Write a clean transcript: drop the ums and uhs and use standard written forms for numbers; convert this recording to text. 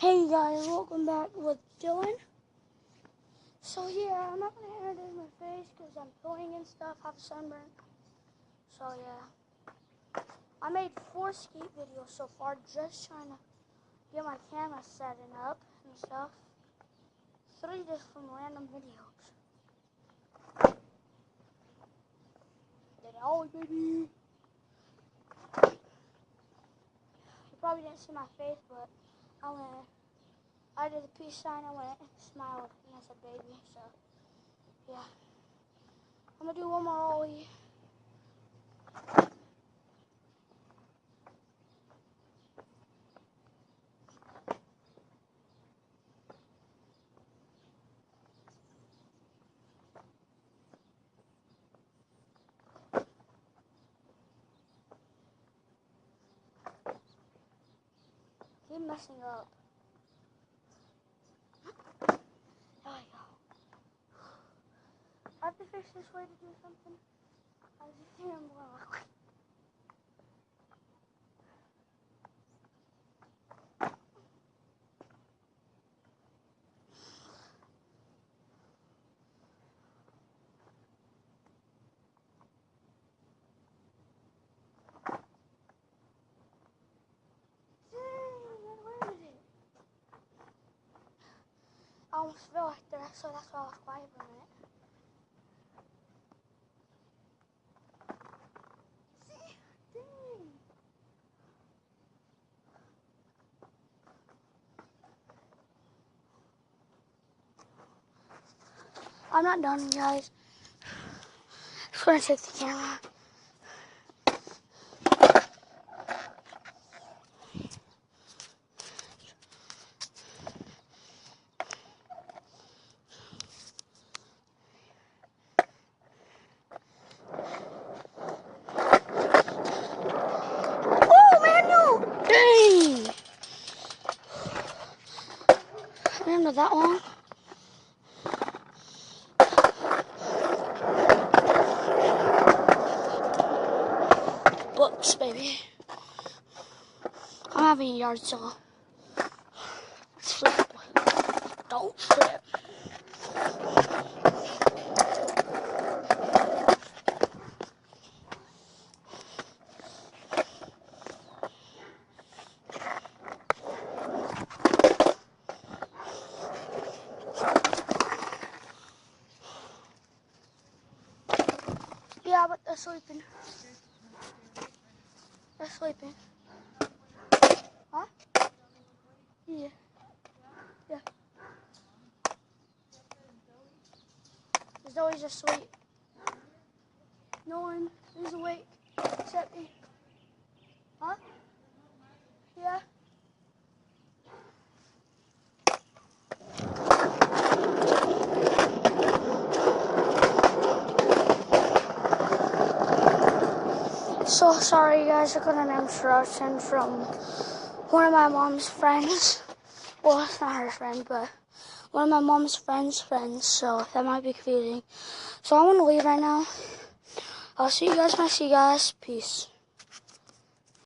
Hey guys, welcome back with Dylan. So yeah, I'm not going to introduce my face because I'm peeling and stuff, have sunburn. So yeah, I made 4 skate videos so far, just trying to get my camera setting up and stuff. 3 just from random videos. Did it all, baby. You probably didn't see my face, but I did the peace sign, I went and smiled, and I said baby, so, yeah. I'm gonna do one more ollie. Keep messing up. There we go. I have to fix this way to do something. I just think I'm going I almost fell right there, so that's why I was quiet for a minute. See? Dang. I'm not done, guys. Just gonna take the camera. Dang! I remember that long. Books, baby. I'm having a yard sale. Flip. Don't flip. Yeah, but they're sleeping. They're sleeping. Huh? Yeah. Yeah. Zoe's asleep. No one is awake except me. Huh? Yeah. So sorry guys, I got an instruction from one of my mom's friends. Well, it's not her friend, but one of my mom's friends, so that might be confusing. So I want to leave right now. I'll see you guys when I see you guys. Peace.